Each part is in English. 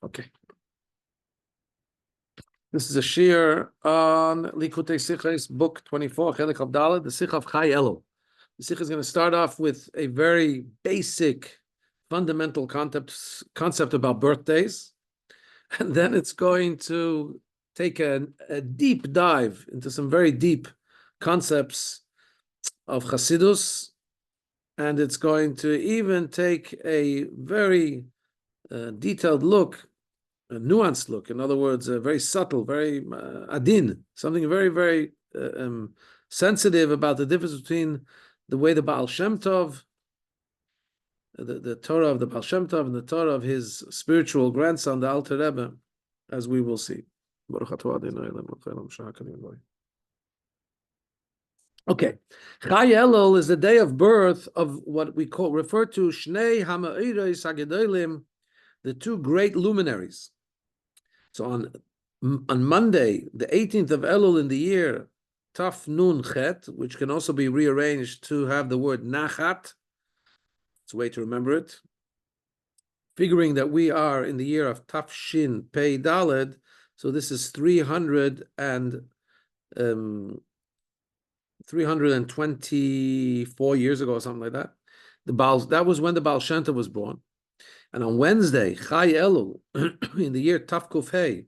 Okay. This is a shir on Likutei Sichos, book 24, Chelek Avdalad, the Sikh of Chai Elul. The Sikh is going to start off with a very basic, fundamental concept about birthdays, and then it's going to take a deep dive into some very deep concepts of Chassidus, and it's going to even take a very detailed look, a nuanced look. In other words, a very subtle, very adin, something very, very sensitive about the difference between the way the Baal Shem Tov, the Torah of the Baal Shem Tov, and the Torah of his spiritual grandson, the Alter Rebbe, as we will see. Okay, Chai Elul is the day of birth of what we refer to Shnei Ha'Ma'ires HaGedolim, the two great luminaries. So on Monday, the 18th of Elul in the year Taf Nun Chet, which can also be rearranged to have the word Nachat, it's a way to remember it, figuring that we are in the year of Taf Shin Pei Daled, so this is 324 years ago or something like that. That was when the Baal Shem Tov was born. And on Wednesday, Chai Elul, in the year Taf Kuf Hey,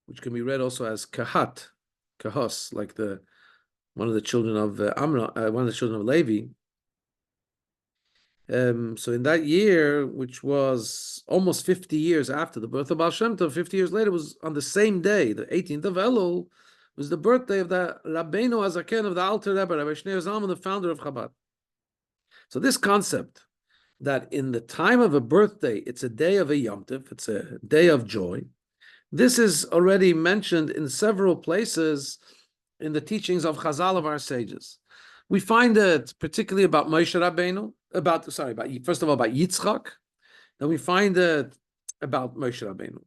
which can be read also as Kahos, like one of the children of one of the children of Levi. So in that year, which was almost 50 years after the birth of Baal Shem Tov, 50 years later, was on the same day, the 18th of Elul, was the birthday of the Rabbeinu Azaken of the Alter Rebbe, Rabbi Shneur Zalman, the founder of Chabad. So this concept that in the time of a birthday, it's a day of a Yom Tov, it's a day of joy, this is already mentioned in several places in the teachings of Chazal, of our sages. We find it particularly about Moshe Rabbeinu, first of all, about Yitzchak. Then we find it about Moshe Rabbeinu.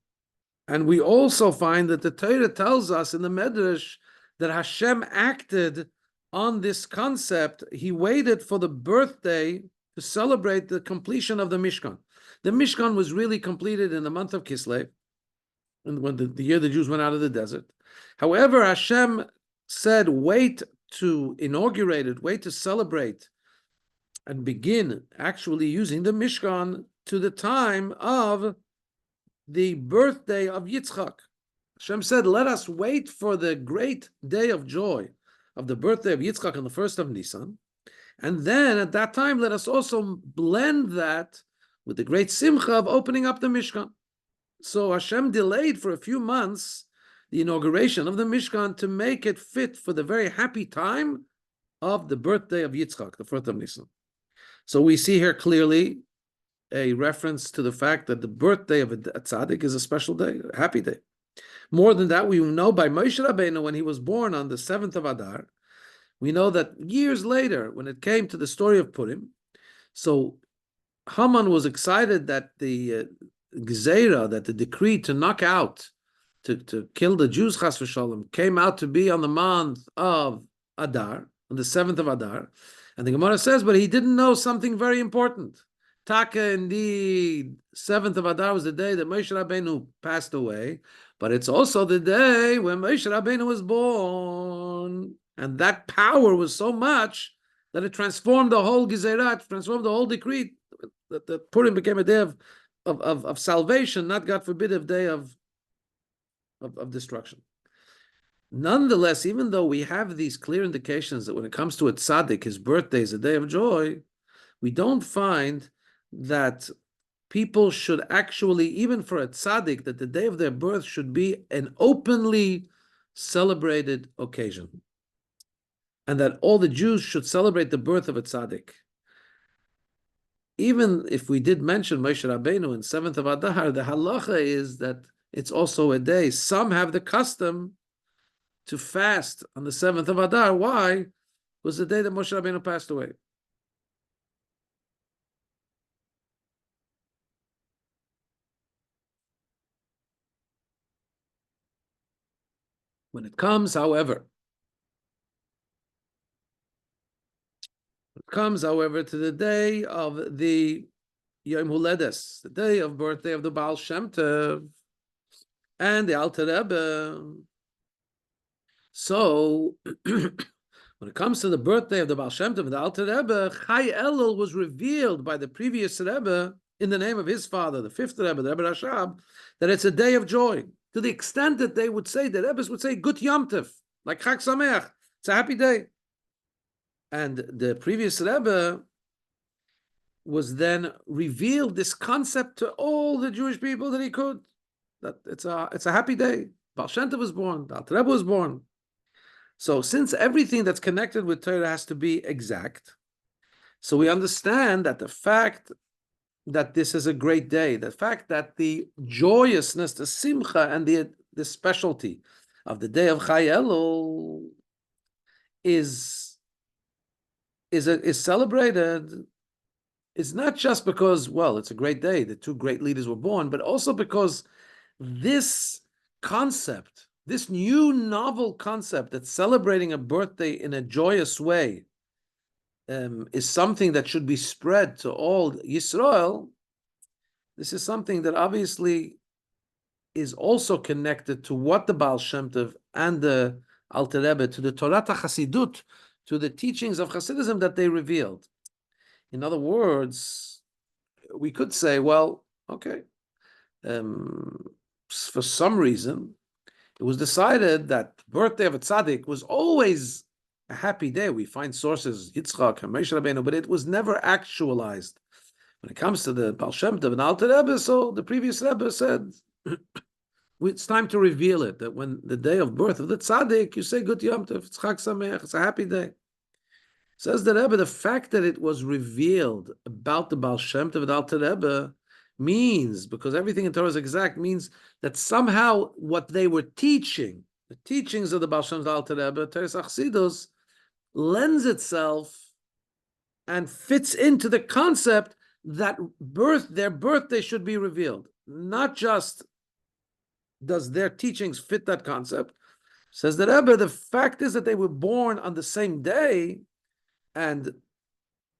And we also find that the Torah tells us in the Medrash that Hashem acted on this concept. He waited for the birthday to celebrate the completion of the Mishkan. The Mishkan was really completed in the month of Kislev, and when the year the Jews went out of the desert. However, Hashem said, wait to inaugurate it, wait to celebrate and begin actually using the Mishkan to the time of the birthday of Yitzchak. Hashem said, let us wait for the great day of joy of the birthday of Yitzchak on the 1st of Nisan. And then at that time, let us also blend that with the great simcha of opening up the Mishkan. So Hashem delayed for a few months the inauguration of the Mishkan to make it fit for the very happy time of the birthday of Yitzchak, the 1st of Nisan. So we see here clearly a reference to the fact that the birthday of a tzaddik is a special day, a happy day. More than that, we know by Moshe Rabbeinu, when he was born on the 7th of Adar, we know that years later, when it came to the story of Purim, so Haman was excited that the Gzeira, that the decree to knock out, to kill the Jews, Chas v'Shalom, came out to be on the month of Adar, on the 7th of Adar. And the Gemara says, but he didn't know something very important. Taka, indeed, 7th of Adar was the day that Moshe Rabbeinu passed away, but it's also the day when Moshe Rabbeinu was born. And that power was so much that it transformed the whole Gezeirat, transformed the whole decree, that Purim became a day of salvation, not, God forbid, a day of destruction. Nonetheless, even though we have these clear indications that when it comes to a tzaddik, his birthday is a day of joy, we don't find that people should actually, even for a tzaddik, that the day of their birth should be an openly celebrated occasion. And that all the Jews should celebrate the birth of a tzaddik. Even if we did mention Moshe Rabbeinu in 7th of Adar, the halacha is that it's also a day. Some have the custom to fast on the 7th of Adar. Why? It was the day that Moshe Rabbeinu passed away. When it comes, however, to the day of the Yom Huledes, the day of birthday of the Baal Shem Tov and the Alter Rebbe. So, when it comes to the birthday of the Baal Shem Tov and the Alter Rebbe, Chai Elul was revealed by the previous Rebbe in the name of his father, the fifth Rebbe, the Rebbe Rashab, that it's a day of joy. To the extent that they would say, the Rebbes would say, Gut Yom Tov, like Chag Sameach, it's a happy day. And the previous Rebbe was then revealed this concept to all the Jewish people that he could, that it's a happy day. Baal Shem Tov was born, the Alter Rebbe was born. So since everything that's connected with Torah has to be exact, so we understand that the fact that this is a great day, the fact that the joyousness, the simcha, and the specialty of the day of Chai Elul is celebrated, is not just because, well, it's a great day, the two great leaders were born, but also because this concept, this new novel concept that's celebrating a birthday in a joyous way, is something that should be spread to all Yisrael. This is something that obviously is also connected to what the Baal Shem Tov and the Alter Rebbe, to the Torah Chasidut, to the teachings of Hasidism that they revealed. In other words, we could say, well, okay, for some reason, it was decided that the birthday of a tzaddik was always a happy day. We find sources, Yitzchak and Moshe Rabbeinu, but it was never actualized. When it comes to the Baal Shem Tov and Alter Rebbe, so the previous Rebbe said, it's time to reveal it, that when the day of birth of the tzaddik, you say Gut Yom Tov, it's Chag Sameach, it's a happy day. Says the Rebbe, the fact that it was revealed about the Baal Shem Tov and Alter Rebbe means, because everything in Torah is exact, means that somehow what they were teaching, the teachings of the Baal Shem Tov and Alter Rebbe, Teres Achsidus, lends itself and fits into the concept that their birthday should be revealed. Not just does their teachings fit that concept. Says the Rebbe, the fact is that they were born on the same day, and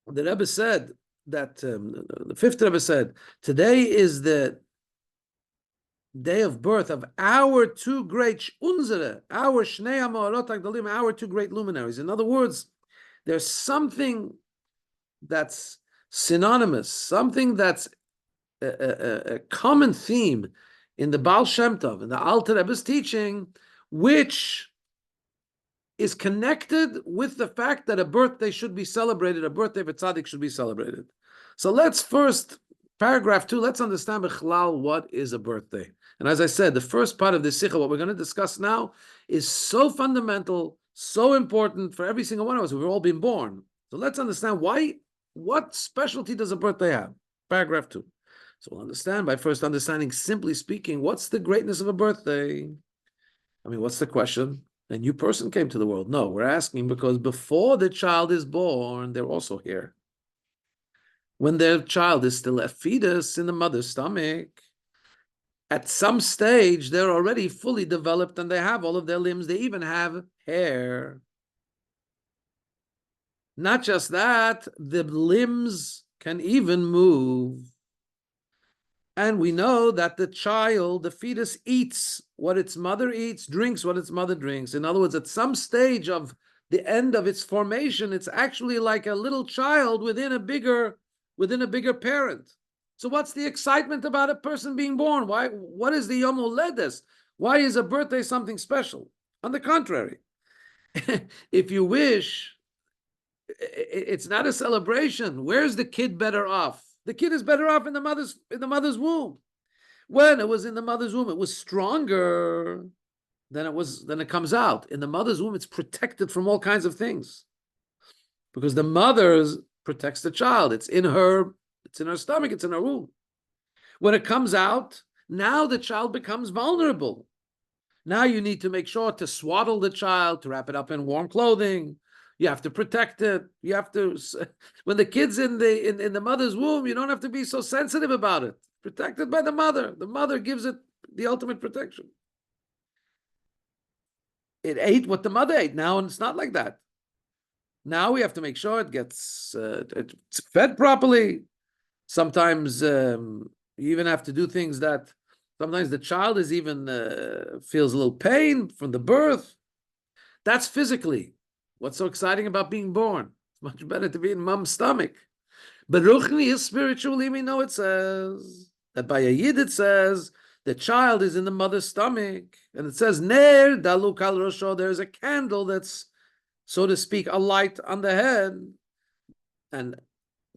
the Rebbe said that, the fifth Rebbe said, today is the day of birth of our two great unzere, our Shnei HaMa'orot HaGdolim, our two great luminaries. In other words, there's something that's synonymous, something that's a common theme in the Baal Shem Tov and the Alter Rebbe's teaching, which is connected with the fact that a birthday should be celebrated, a birthday of a tzaddik should be celebrated. So let's first, paragraph 2, let's understand b'chlal what is a birthday. And as I said, the first part of this sikha, what we're going to discuss now, is so fundamental, so important for every single one of us. We've all been born. So let's understand what specialty does a birthday have? Paragraph 2. So we'll understand by first understanding, simply speaking, what's the greatness of a birthday? I mean, what's the question? A new person came to the world. No, we're asking because before the child is born, they're also here. When their child is still a fetus in the mother's stomach, at some stage, they're already fully developed and they have all of their limbs. They even have hair. Not just that, the limbs can even move. And we know that the child, the fetus, eats what its mother eats, drinks what its mother drinks. In other words, at some stage of the end of its formation, it's actually like a little child within a bigger parent. So what's the excitement about a person being born? What is the Yom Holedes? Why is a birthday something special? On the contrary, if you wish, it's not a celebration. Where's the kid better off? The kid is better off in the mother's womb. When it was in the mother's womb, it was stronger than it comes out. In the mother's womb, it's protected from all kinds of things. Because the mother protects the child. It's in her stomach, it's in her womb. When it comes out, now the child becomes vulnerable. Now you need to make sure to swaddle the child, to wrap it up in warm clothing. You have to protect it. You have to, when the kid's in the mother's womb, you don't have to be so sensitive about it. Protected by the mother. The mother gives it the ultimate protection. It ate what the mother ate. Now it's not like that. Now we have to make sure it gets it's fed properly. Sometimes you even have to do things that sometimes the child is even feels a little pain from the birth. That's physically. What's so exciting about being born? It's much better to be in mom's stomach. But ruchni is spiritually, we know it says that by a yid it says the child is in the mother's stomach, and it says ner dalu kal rosho. There's a candle that's, so to speak, a light on the head, and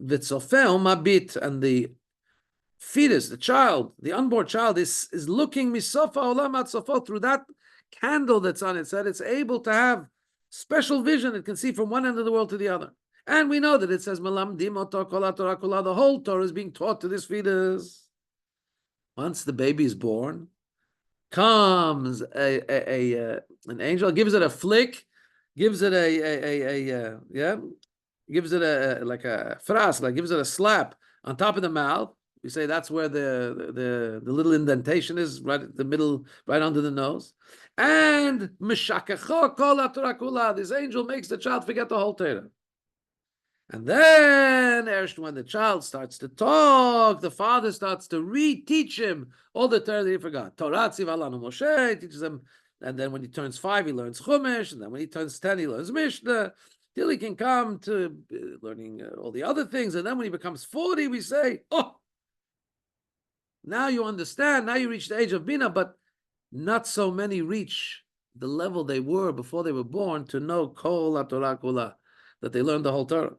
vitzofel mabit, and the fetus, the child, the unborn child, is looking misofa olam at sofa through that candle that's on its head. It's able to have special vision. It can see from one end of the world to the other. And we know that it says malamdim oto kol haTorah kula. The whole Torah is being taught to this fetus. Once the baby is born, comes an angel, gives it a flick, gives it gives it a like a fras, like gives it a slap on top of the mouth. We say that's where the little indentation is, right at the middle, right under the nose. And mishakecho kol haTorah kula. This angel makes the child forget the whole Torah. And then, when the child starts to talk, the father starts to reteach him all the Torah that he forgot. Torah tziva lanu Moshe, teaches him, and then when he turns 5, he learns Chumash, and then when he turns 10, he learns Mishnah, till he can come to learning all the other things. And then when he becomes 40, we say, oh, now you understand, now you reach the age of Bina, but not so many reach the level they were before they were born to know Kol HaTorah Kula, that they learned the whole Torah.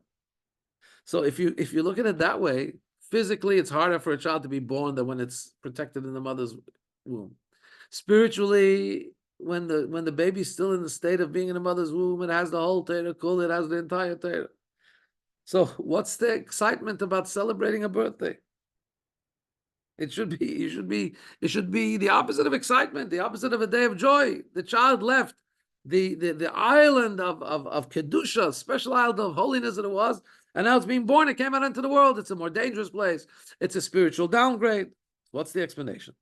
So if you look at it that way, physically it's harder for a child to be born than when it's protected in the mother's womb. Spiritually, when the baby's still in the state of being in the mother's womb, it has the whole Torah Kul, it has the entire Torah. So what's the excitement about celebrating a birthday? It should be the opposite of excitement, the opposite of a day of joy. The child left the island of Kedusha, special island of holiness that it was, and now it's being born, it came out into the world. It's a more dangerous place. It's a spiritual downgrade. What's the explanation?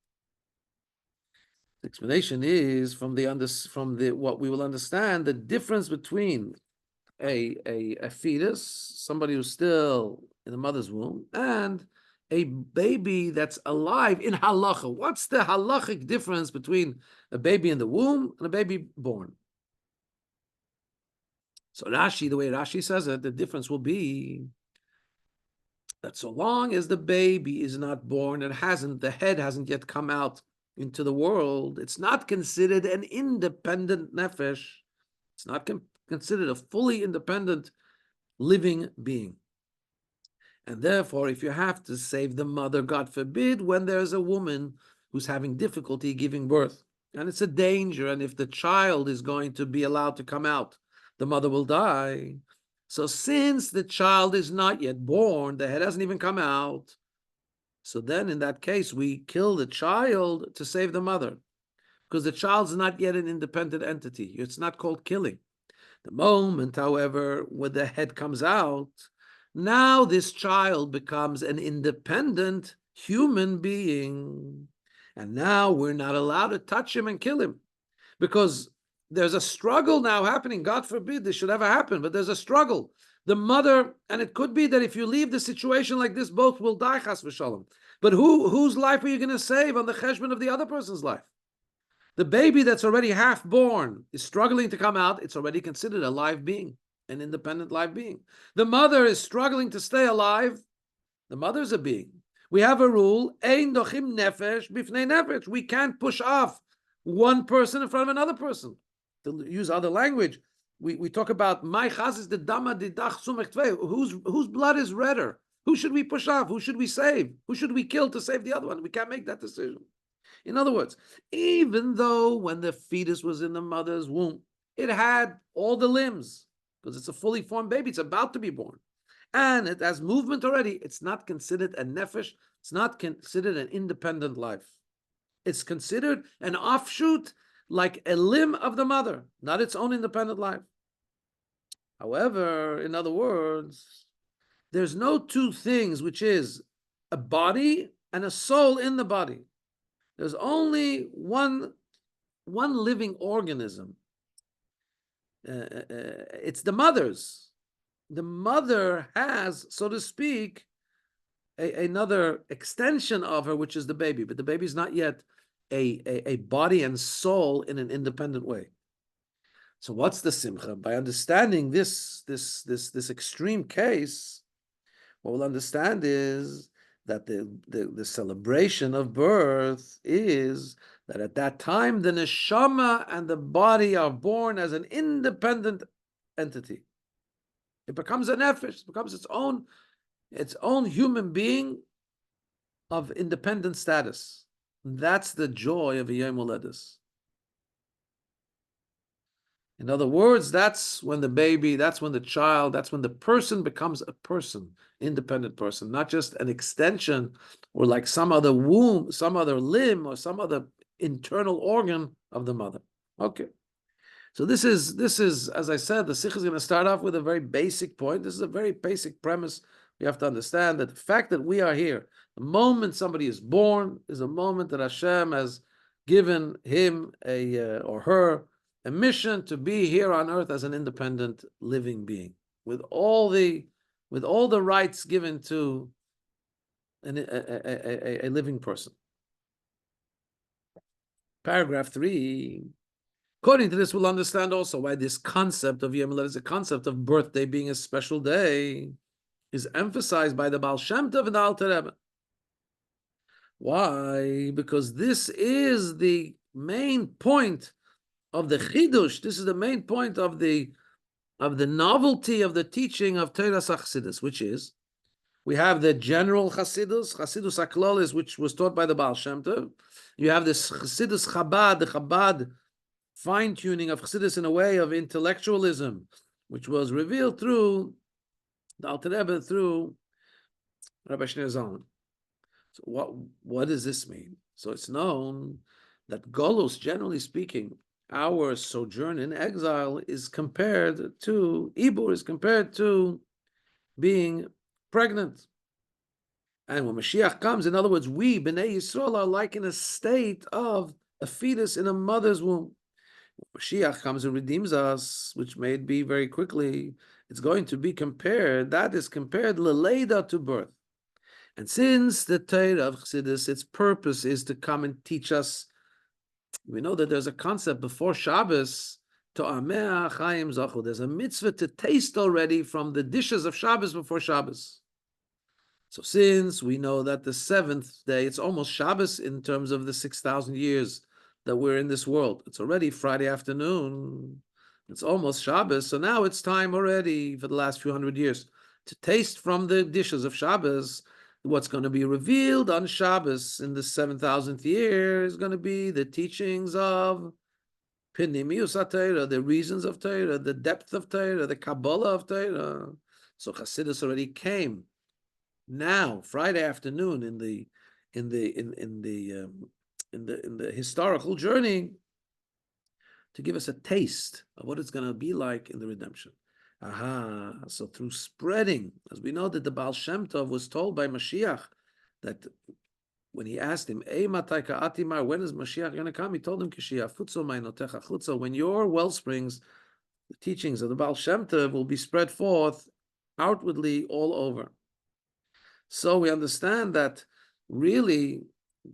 The explanation is from what we will understand, the difference between a fetus, somebody who's still in the mother's womb, and a baby that's alive in halacha. What's the halachic difference between a baby in the womb and a baby born? So Rashi, the way Rashi says it, the difference will be that so long as the baby is not born and the head hasn't yet come out into the world, it's not considered an independent nefesh. It's not considered a fully independent living being. And therefore, if you have to save the mother, God forbid, when there's a woman who's having difficulty giving birth, and it's a danger, and if the child is going to be allowed to come out, the mother will die. So since the child is not yet born, the head hasn't even come out, so then in that case, we kill the child to save the mother, because the child's not yet an independent entity. It's not called killing. The moment, however, when the head comes out, now this child becomes an independent human being. And now we're not allowed to touch him and kill him, because there's a struggle now happening. God forbid this should ever happen, but there's a struggle. The mother, and it could be that if you leave the situation like this, both will die, chas v'shalom. But whose life are you going to save on the cheshbon of the other person's life? The baby that's already half born is struggling to come out. It's already considered a live being, an independent live being. The mother is struggling to stay alive. The mother's a being. We have a rule, ein dochim nefesh bifnei nefesh. We can't push off one person in front of another person. To use other language, we talk about my chaz is the dama didach sumech tvei. Whose blood is redder? Who should we push off? Who should we save? Who should we kill to save the other one? We can't make that decision. In other words, even though when the fetus was in the mother's womb, it had all the limbs, because it's a fully formed baby, it's about to be born, and it has movement already, it's not considered a nefesh, it's not considered an independent life. It's considered an offshoot, like a limb of the mother, not its own independent life. However, in other words, there's no two things, which is a body and a soul in the body. There's only one living organism. It's the mother's. The mother has, so to speak, another extension of her, which is the baby, but the baby is not yet a body and soul in an independent way. So what's the simcha? By understanding this extreme case, what we'll understand is that the celebration of birth is that at that time the neshama and the body are born as an independent entity. It becomes a nefesh, it becomes its own human being of independent status. That's the joy of a Yom Holedus. In other words, that's when the baby, that's when the child, that's when the person becomes a person, independent person, not just an extension or like some other womb, some other limb, or some other internal organ of the mother. Okay. So this is, as I said, the sikh is going to start off with a very basic point. This is a very basic premise. We have to understand that the fact that we are here, the moment somebody is born, is a moment that Hashem has given him or her a mission to be here on earth as an independent living being, with all the rights given to a living person. Paragraph 3. According to this, we'll understand also why this concept of Yom Haledet, the concept of birthday being a special day, is emphasized by the Baal Shem Tov and the Alter Rebbe. Why? Because this is the main point of the Chidush. This is the main point of the novelty of the teaching of Teiras Chassidus, which is we have the general Chassidus Aklalis, which was taught by the Baal Shem Tov. You have this Chassidus Chabad, the Chabad fine-tuning of Chassidus in a way of intellectualism, which was revealed through the Alter Rebbe, through Rabbi Shneur Zalman. So what does this mean? So it's known that Golus, generally speaking, our sojourn in exile is compared to, Ibur is compared to being pregnant. And when Mashiach comes, in other words, we, Bnei Yisrael, are like in a state of a fetus in a mother's womb. Mashiach comes and redeems us, which may be very quickly, it's going to be compared, that is compared Leleida to birth. And since the Torah of Chassidus, its purpose is to come and teach us, we know that there's a concept before Shabbos, To'ameh Chaim Zachu, there's a mitzvah to taste already from the dishes of Shabbos before Shabbos. So since we know that the seventh day, it's almost Shabbos in terms of the 6,000 years that we're in this world. It's already Friday afternoon. It's almost Shabbos. So now it's time already for the last few hundred years to taste from the dishes of Shabbos. What's going to be revealed on Shabbos in the 7,000th year is going to be the teachings of Pinimius HaTorah, the reasons of Torah, the depth of Torah, the Kabbalah of Torah. So Chassidus already came now, Friday afternoon, in the historical journey, to give us a taste of what it's going to be like in the redemption. So through spreading, as we know that the Baal Shem Tov was told by Mashiach that when he asked him, when is Mashiach going to come? He told him, when your well springs, the teachings of the Baal Shem Tov will be spread forth outwardly all over. So we understand that really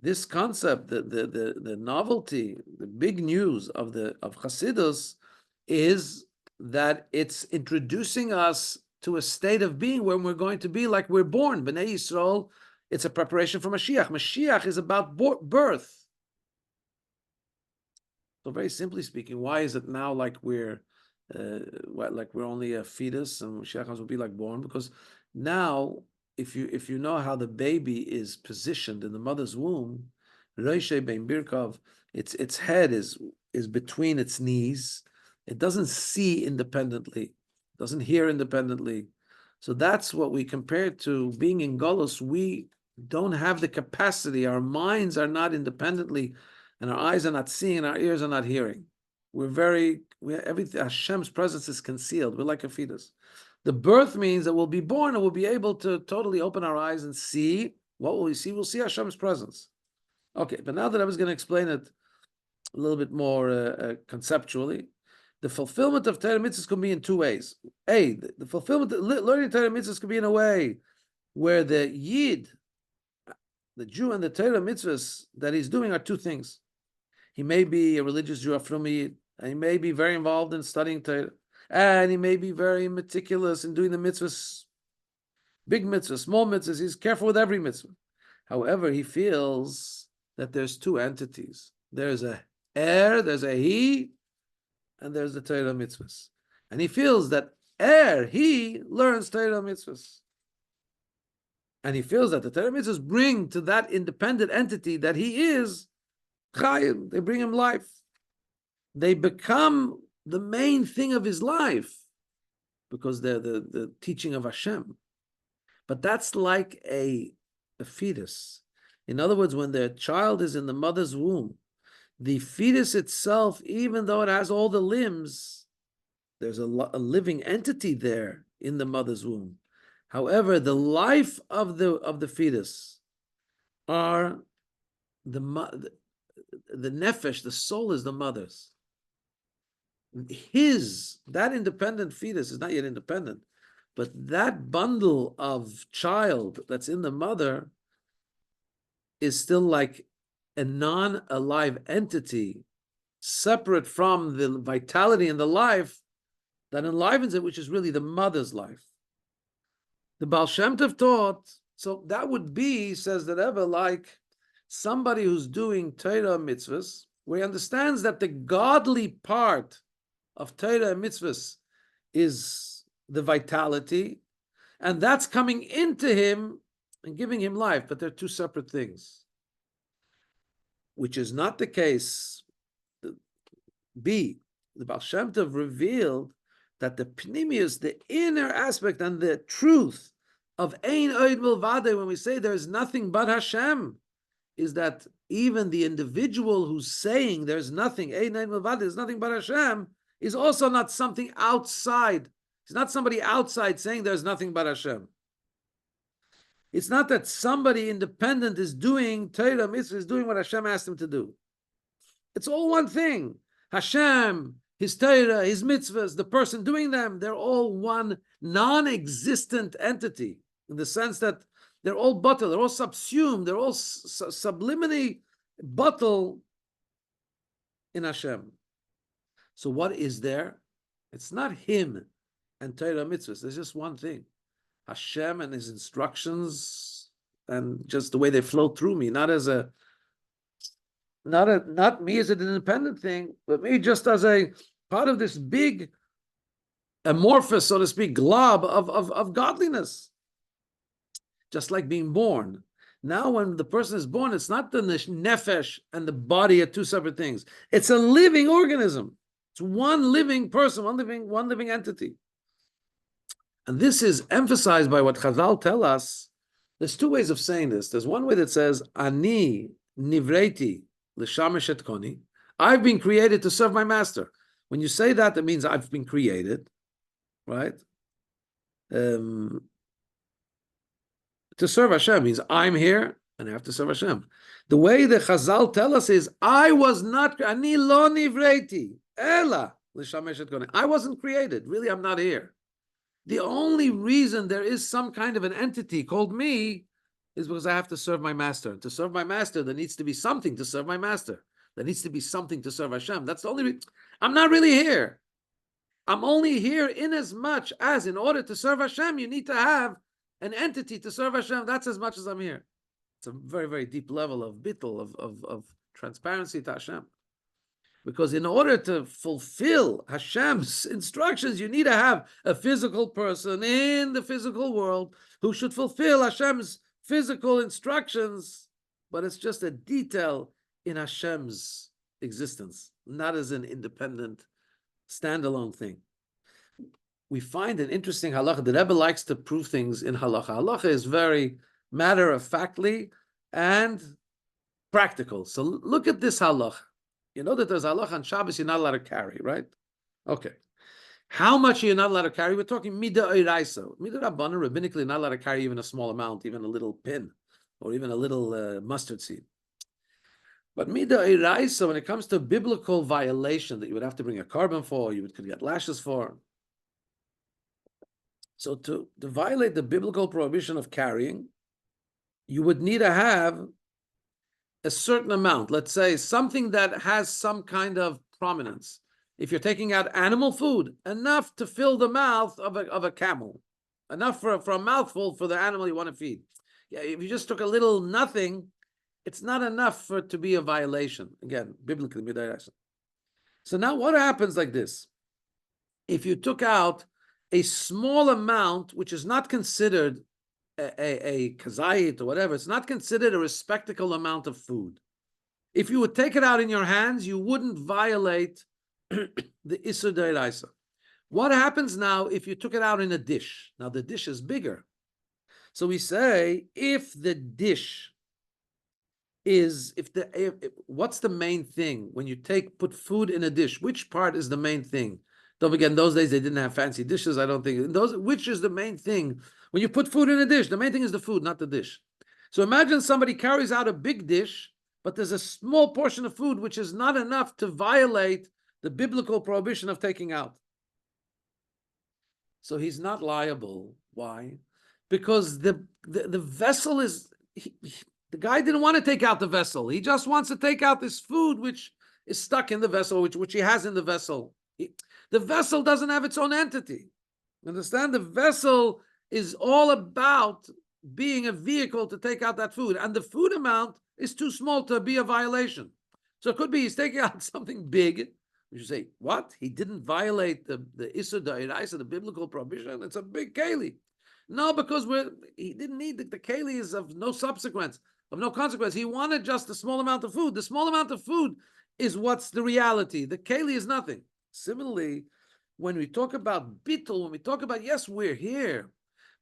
this concept, the novelty, the big news of Chassidus is that it's introducing us to a state of being where we're going to be like we're born. B'nai Yisrael, it's a preparation for Mashiach. Mashiach is about birth. So very simply speaking, why is it now like we're only a fetus and Mashiach will be like born? Because now, if you know how the baby is positioned in the mother's womb, Roshei Ben Birkov, its head is between its knees. It doesn't see independently, doesn't hear independently. So that's what we compare to being in Golus. We don't have the capacity. Our minds are not independently, and our eyes are not seeing, and our ears are not hearing. Everything, Hashem's presence is concealed. We're like a fetus. The birth means that we'll be born and we'll be able to totally open our eyes and see. What will we see? We'll see Hashem's presence. Okay, but now that I was going to explain it a little bit more conceptually, the fulfillment of Torah mitzvahs can be in two ways. The fulfillment, learning Torah mitzvahs can be in a way where the Yid, the Jew and the Torah mitzvahs that he's doing are two things. He may be a religious Jew from Yid, and he may be very involved in studying Torah, and he may be very meticulous in doing the mitzvahs, big mitzvahs, small mitzvahs. He's careful with every mitzvah. However, he feels that there's two entities. There's a there's a he, and there's the Torah mitzvahs. And he feels that he learns Torah mitzvahs. And he feels that the Torah mitzvahs bring to that independent entity that he is chayim. They bring him life. They become the main thing of his life because they're the teaching of Hashem. But that's like a fetus. In other words, when the child is in the mother's womb, the fetus itself, even though it has all the limbs, there's a living entity there in the mother's womb. However, the life of the fetus are the nefesh, the soul is the mother's. That independent fetus is not yet independent, but that bundle of child that's in the mother is still like a non-alive entity, separate from the vitality and the life that enlivens it, which is really the mother's life. The Baal Shem Tov taught, so that would be, says the Rebbe, like somebody who's doing Torah mitzvahs, where he understands that the godly part of Torah mitzvahs is the vitality, and that's coming into him and giving him life, but they're two separate things, which is not the case. The Baal Shem Tov revealed that the pnimius, the inner aspect and the truth of Ein Oid Milvade, when we say there is nothing but Hashem, is that even the individual who's saying there's nothing, Ein Oid Milvade, there's nothing but Hashem, is also not something outside. It's not somebody outside saying there's nothing but Hashem. It's not that somebody independent is doing Torah mitzvah, is doing what Hashem asked him to do. It's all one thing. Hashem, his Torah, his mitzvahs, the person doing them, they're all one non-existent entity in the sense that they're all bottled, they're all subsumed, they're all subliminally bottled in Hashem. So what is there? It's not him and Torah mitzvahs. There's just one thing. Hashem and his instructions and just the way they flow through me, not me as an independent thing, but me just as a part of this big amorphous, so to speak, glob of godliness. Just like being born. Now when the person is born, it's not the nefesh and the body are two separate things. It's a living organism. It's one living person, one living entity. And this is emphasized by what Chazal tell us. There's two ways of saying this. There's one way that says, Ani nivreti l'shamesh et koni. I've been created to serve my master. When you say that, that means I've been created, right? To serve Hashem means I'm here and I have to serve Hashem. The way the Chazal tell us is, I was not, Ani lo nivreti, ela l'shamesh et koni. I wasn't created. Really, I'm not here. The only reason there is some kind of an entity called me is because I have to serve my master. To serve my master, there needs to be something to serve my master. There needs to be something to serve Hashem. That's the only reason. I'm not really here. I'm only here in as much as in order to serve Hashem, you need to have an entity to serve Hashem. That's as much as I'm here. It's a very, very deep level of bittul, of transparency to Hashem. Because in order to fulfill Hashem's instructions, you need to have a physical person in the physical world who should fulfill Hashem's physical instructions, but it's just a detail in Hashem's existence, not as an independent, standalone thing. We find an interesting halacha. The Rebbe likes to prove things in halacha. Halacha is very matter-of-factly and practical. So look at this halacha. You know that there's halacha on Shabbos you're not allowed to carry, right? Okay. How much are you not allowed to carry? We're talking mida oiraisa. Mida rabbana, rabbinically, you're not allowed to carry even a small amount, even a little pin, or even a little mustard seed. But mida oiraisa, when it comes to biblical violation that you would have to bring a carbon for, you could get lashes for. So to violate the biblical prohibition of carrying, you would need to have a certain amount, let's say something that has some kind of prominence. If you're taking out animal food, enough to fill the mouth of a camel, enough for a mouthful for the animal you want to feed. Yeah, if you just took a little nothing, it's not enough for it to be a violation. Again, biblically. So now what happens like this? If you took out a small amount, which is not considered a kazayit or whatever, it's not considered a respectable amount of food. If you would take it out in your hands, you wouldn't violate the Isur D'Oraisa. What happens now if you took it out in a dish? Now the dish is bigger. So we say if the dish is, what's the main thing when you put food in a dish? Which part is the main thing? Don't forget, in those days they didn't have fancy dishes. I don't think which is the main thing when you put food in a dish. The main thing is the food, not the dish. So imagine somebody carries out a big dish, but there's a small portion of food which is not enough to violate the biblical prohibition of taking out. So he's not liable. Why? Because the vessel is the guy didn't want to take out the vessel. He just wants to take out this food which is stuck in the vessel, which he has in the vessel. The vessel doesn't have its own entity. Understand? The vessel is all about being a vehicle to take out that food, and the food amount is too small to be a violation. So it could be he's taking out something big. You say, what? He didn't violate the Isur D'Oraisa, the biblical prohibition. It's a big keli. No, because he didn't need the keli is of no subsequence, of no consequence. He wanted just a small amount of food. The small amount of food is what's the reality. The keli is nothing. Similarly, when we talk about bittul, when we talk about, yes, we're here,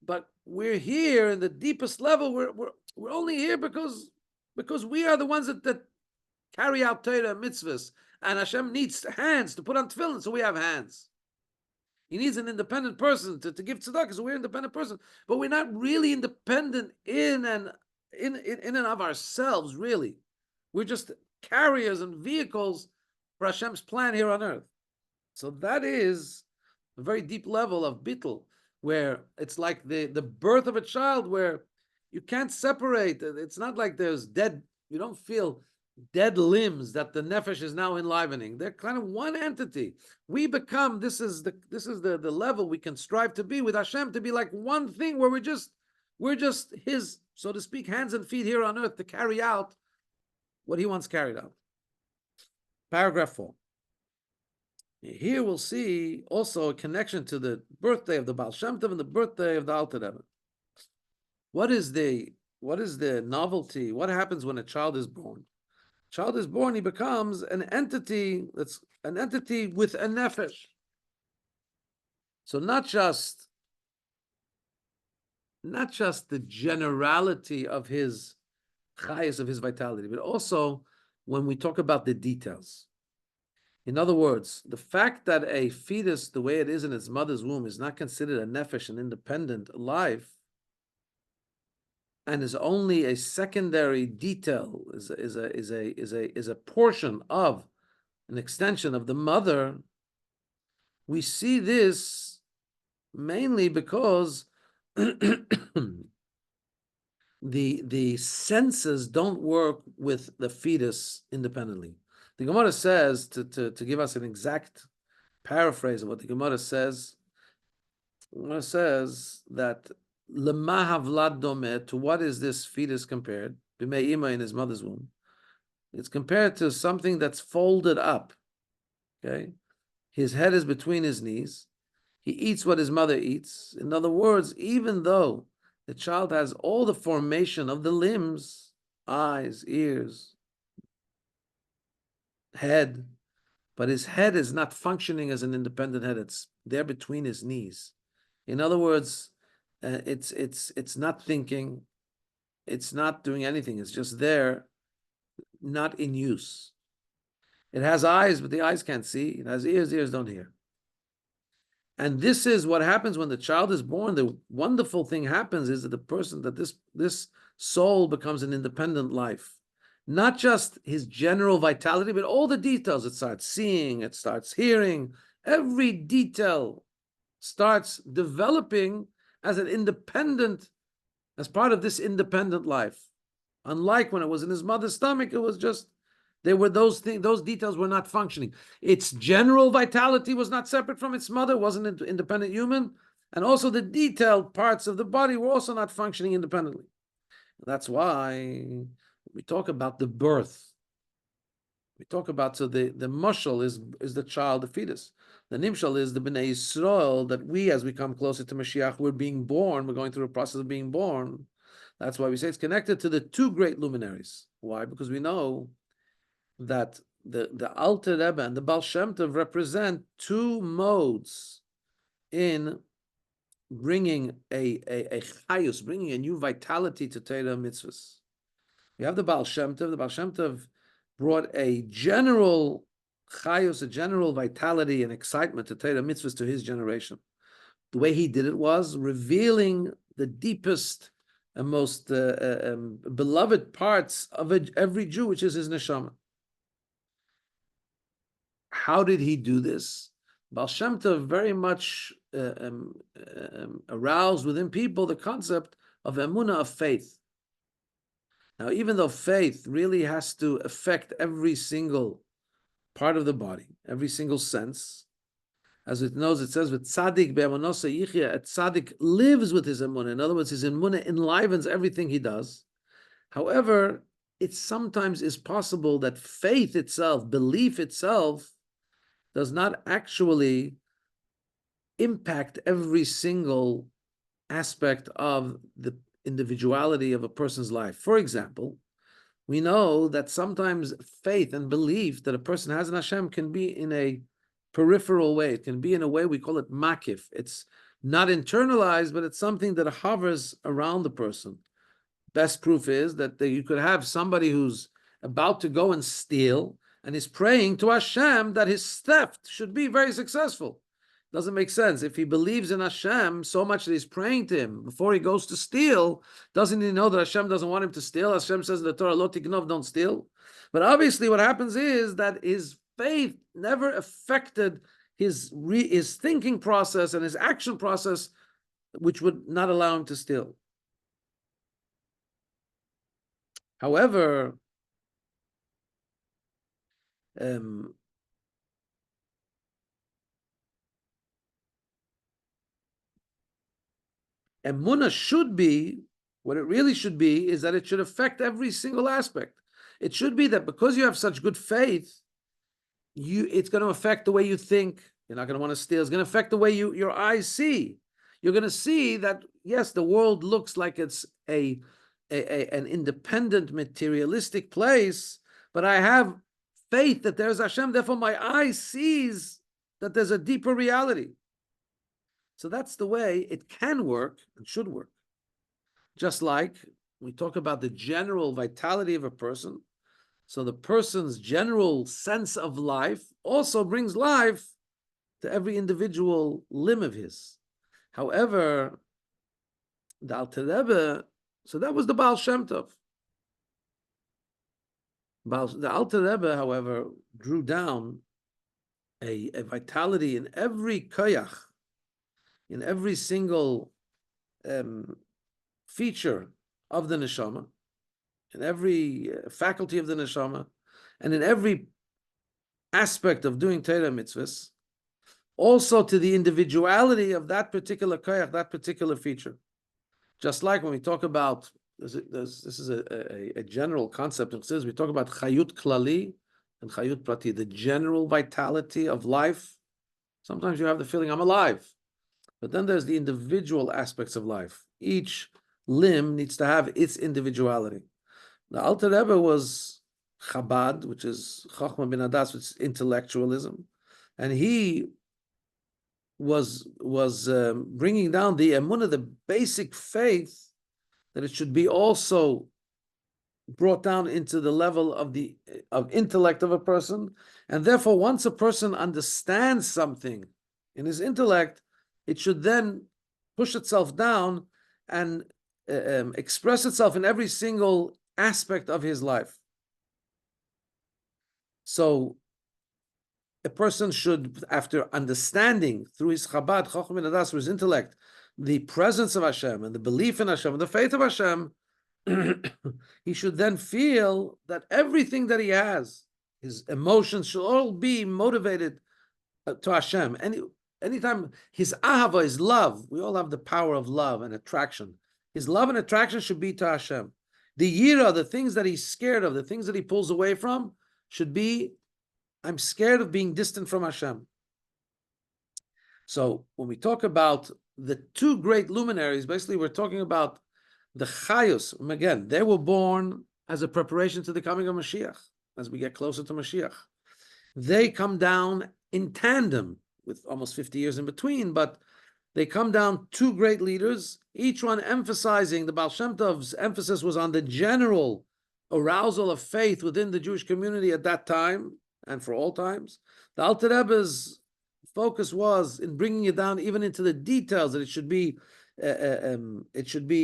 but we're here in the deepest level. We're only here because we are the ones that carry out Torah mitzvahs, and Hashem needs hands to put on tefillin, so we have hands. He needs an independent person to give tzedakah, so we're an independent person, but we're not really independent in and of ourselves. Really, we're just carriers and vehicles for Hashem's plan here on earth. So that is a very deep level of bittul, where it's like the birth of a child, where you can't separate. It's not like there's dead, you don't feel dead limbs that the nefesh is now enlivening. They're kind of one entity. We become, this is the level we can strive to be with Hashem, to be like one thing, where we're just his, so to speak, hands and feet here on earth to carry out what he wants carried out. Paragraph 4. Here we'll see also a connection to the birthday of the Baal Shem Tov and the birthday of the Alter Rebbe. What is the novelty? What happens when a child is born? Child is born, he becomes an entity with a nefesh. So not just the generality of his chayes, of his vitality, but also when we talk about the details. In other words, the fact that a fetus, the way it is in its mother's womb, is not considered a nefesh, an independent life, and is only a secondary detail, is a portion of an extension of the mother. We see this mainly because the senses don't work with the fetus independently. The Gemara says, to give us an exact paraphrase of what the Gemara says that Lema havlad domeh, to what is this fetus compared? B'mei ima, in his mother's womb. It's compared to something that's folded up. Okay, his head is between his knees. He eats what his mother eats. In other words, even though the child has all the formation of the limbs, eyes, ears, head, but his head is not functioning as an independent head. It's there between his knees. In other words, it's not thinking, it's not doing anything. It's just there, not in use. It has eyes, but the eyes can't see. It has ears, the ears don't hear. And this is what happens when the child is born. The wonderful thing happens is that this soul becomes an independent life. Not just his general vitality, but all the details. It starts seeing, it starts hearing, every detail starts developing as as part of this independent life. Unlike when it was in his mother's stomach, it was just, those details were not functioning. Its general vitality was not separate from its mother, wasn't an independent human, and also the detailed parts of the body were also not functioning independently. That's why we talk about the birth. We talk about, so the mashal is the child, the fetus. The nimshal is the Bnei Yisrael, that we, as we come closer to Mashiach, we're being born, we're going through a process of being born. That's why we say it's connected to the two great luminaries. Why? Because we know that the Alter Rebbe and the Baal Shem Tov represent two modes in bringing a chayus, bringing a new vitality to Torah mitzvahs. We have the Baal Shem Tov. The Baal Shem Tov brought a general chayus, a general vitality and excitement to Torah mitzvahs to his generation. The way he did it was revealing the deepest and most beloved parts of every Jew, which is his neshama. How did he do this? Baal Shem Tov very much aroused within people the concept of emunah, of faith. Now, even though faith really has to affect every single part of the body, every single sense, as it knows, it says, "With tzaddik be'emunosa yichya," a tzaddik lives with his emunah. In other words, his emunah enlivens everything he does. However, it sometimes is possible that faith itself, belief itself, does not actually impact every single aspect of the individuality of a person's life. For example, we know that sometimes faith and belief that a person has in Hashem can be in a peripheral way. It can be in a way, we call it makif. It's not internalized, but it's something that hovers around the person. Best proof is that you could have somebody who's about to go and steal and is praying to Hashem that his theft should be very successful. Doesn't make sense. If he believes in Hashem so much that he's praying to him before he goes to steal, doesn't he know that Hashem doesn't want him to steal? Hashem says in the Torah, "Lo tignov," don't steal. But obviously what happens is that his faith never affected his thinking process and his action process, which would not allow him to steal. However, emunah should be, what it really should be, is that it should affect every single aspect. It should be that because you have such good faith, it's going to affect the way you think. You're not going to want to steal. It's going to affect the way your eyes see. You're going to see that, yes, the world looks like it's an independent, materialistic place, but I have faith that there's Hashem, therefore my eye sees that there's a deeper reality. So that's the way it can work and should work. Just like we talk about the general vitality of a person, so the person's general sense of life also brings life to every individual limb of his. However, the Alter Rebbe, so that was the Baal Shem Tov. The Alter Rebbe, however, drew down a vitality in every koyach, in every single feature of the neshama, in every faculty of the neshama, and in every aspect of doing Torah mitzvahs, also to the individuality of that particular koyach, that particular feature. Just like when we talk about, this is a general concept, it says we talk about chayut klali and chayut prati, the general vitality of life. Sometimes you have the feeling, I'm alive. But then there's the individual aspects of life. Each limb needs to have its individuality. The Alter Rebbe was Chabad, which is Chochmah bin Hadas, which is intellectualism, and he was bringing down the emunah, the basic faith, that it should be also brought down into the level of intellect of a person, and therefore once a person understands something in his intellect, it should then push itself down and express itself in every single aspect of his life. So a person should, after understanding through his Chabad, Chochmah and Adas, through his intellect, the presence of Hashem and the belief in Hashem and the faith of Hashem, he should then feel that everything that he has, his emotions should all be motivated to Hashem. Anytime his ahava, his love, we all have the power of love and attraction. His love and attraction should be to Hashem. The yira, the things that he's scared of, the things that he pulls away from, should be, I'm scared of being distant from Hashem. So when we talk about the two great luminaries, basically we're talking about the chayus. Again, they were born as a preparation to the coming of Mashiach, as we get closer to Mashiach. They come down in tandem with almost 50 years in between, but they come down two great leaders, each one emphasizing, the Baal Shem Tov's emphasis was on the general arousal of faith within the Jewish community at that time and for all times. The Alter Rebbe's focus was in bringing it down even into the details, that it should be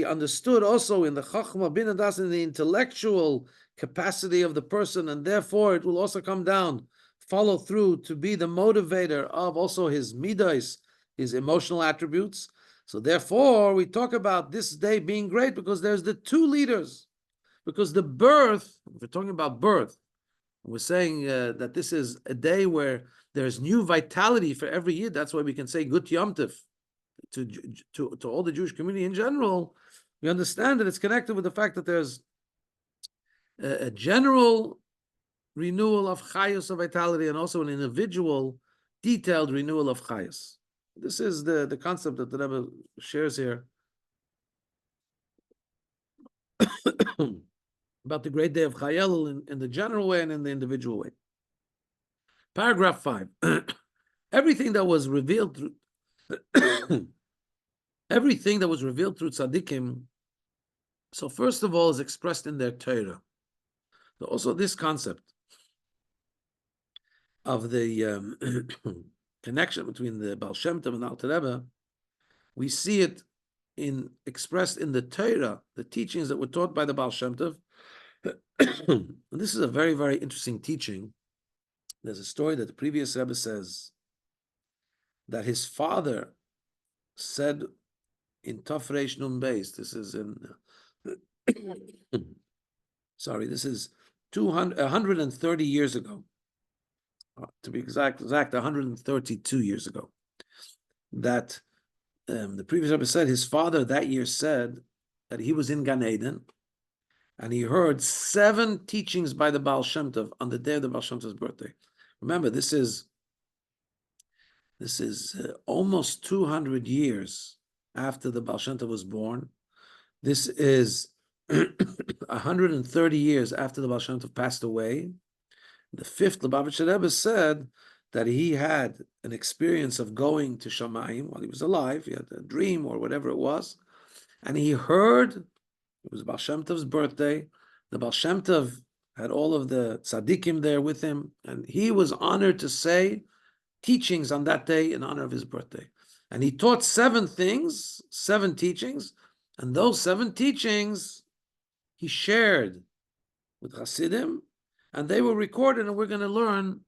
understood also in the Chachma Bin Adas, in the intellectual capacity of the person, and therefore it will also come down, follow through to be the motivator of also his midas, his emotional attributes. So therefore we talk about this day being great because there's the two leaders, because the birth, if we're talking about birth, we're saying that this is a day where there's new vitality for every year. That's why we can say Gut Yom Tov to all the Jewish community in general. We understand that it's connected with the fact that there's a general renewal of chayus, of vitality, and also an individual detailed renewal of chayus. This is the concept that the Rebbe shares here about the great day of Chayel in the general way and in the individual way. Paragraph 5. Everything that was revealed through tzaddikim, so first of all, is expressed in their Torah. So also this concept of the connection between the Baal Shem Tov and the Alter Rebbe, we see it expressed in the Torah, the teachings that were taught by the Baal Shem Tov. And this is a very, very interesting teaching. There's a story that the previous Rebbe says that his father said in Tov Reish Nun Beis, this is in, this is 130 years ago, to be exact, 132 years ago, that the previous Rebbe said his father that year said that he was in Gan Eden and he heard 7 teachings by the Baal Shem Tov on the day of the Baal Shem Tov's birthday. Remember, this is almost 200 years after the Baal Shem Tov was born. This is 130 years after the Baal Shem Tov passed away. The 5th Lubavitcher Rebbe said that he had an experience of going to Shamayim while he was alive. He had a dream or whatever it was, and he heard, it was Baal Shem Tov's birthday. The Baal Shem Tov had all of the tzaddikim there with him, and he was honored to say teachings on that day in honor of his birthday. And he taught 7 things, 7 teachings, and those 7 teachings he shared with Hasidim, and they were recorded, and we're going to learn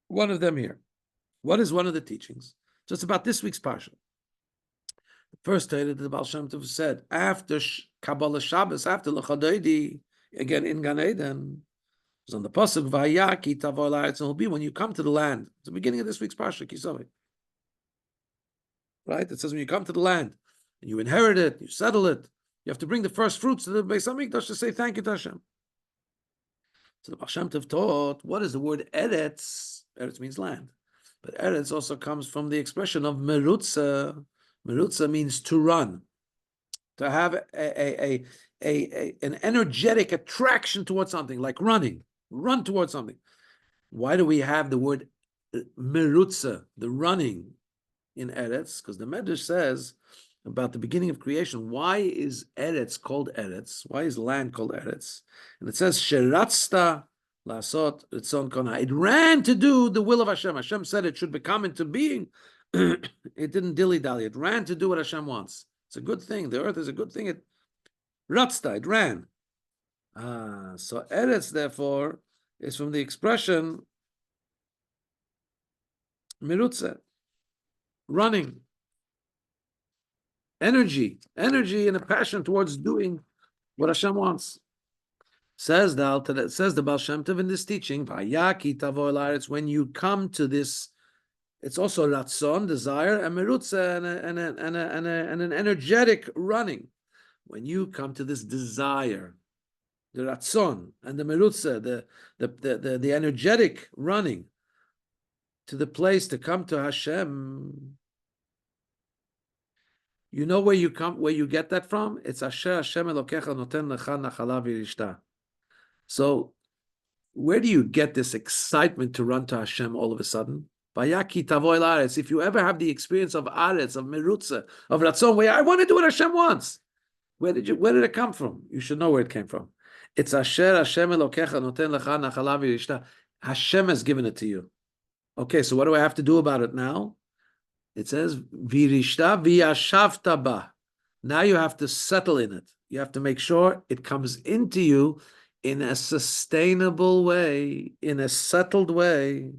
one of them here. What is one of the teachings? So it's about this week's parsha. The first Torah that the Baal Shem Tov said after Kabbalah Shabbos, after L'Chadoidi, again in Gan Eden, it was on the pasuk Vayaki Tavor La'aretz, and will be when you come to the land. It's the beginning of this week's parsha, Kisavei. Right? It says when you come to the land and you inherit it, you settle it, you have to bring the first fruits to the Beis Hamikdash to say thank you to Hashem. So the Baal Shem Tov taught, what is the word Eretz? Eretz means land. But Eretz also comes from the expression of merutza. Merutza means to run, to have an energetic attraction towards something, like running, run towards something. Why do we have the word merutza, the running, in Eretz? Because the Medrash says about the beginning of creation, why is Eretz called Eretz? Why is land called Eretz? And it says, Sheratzta lasot ritzon kona. It ran to do the will of Hashem. Hashem said it should become into being. It didn't dilly-dally. It ran to do what Hashem wants. It's a good thing. The earth is a good thing. It ratzta, it ran. So Eretz, therefore, is from the expression Mirutze, running, energy and a passion towards doing what Hashem wants. Says the Baal Shem Tov in this teaching, Vayaki tavo el haaretz, when you come to this, it's also ratzon, desire, and merutza, and an energetic running. When you come to this desire, the ratzon and the merutza, the energetic running to the place to come to Hashem, you know where you get that from? It's Asher Hashem Elokecha noten lecha nachala v'yirishta. So, where do you get this excitement to run to Hashem all of a sudden? Vayaki tavo el haaretz. If you ever have the experience of aretz, of merutza, of ratzon, where I want to do what Hashem wants, where did it come from? You should know where it came from. It's Asher Hashem Elokecha noten lecha nachala v'yirishta. Hashem has given it to you. Okay, so what do I have to do about it now? It says, Virishta v'yashavta ba. Now you have to settle in it. You have to make sure it comes into you in a sustainable way, in a settled way.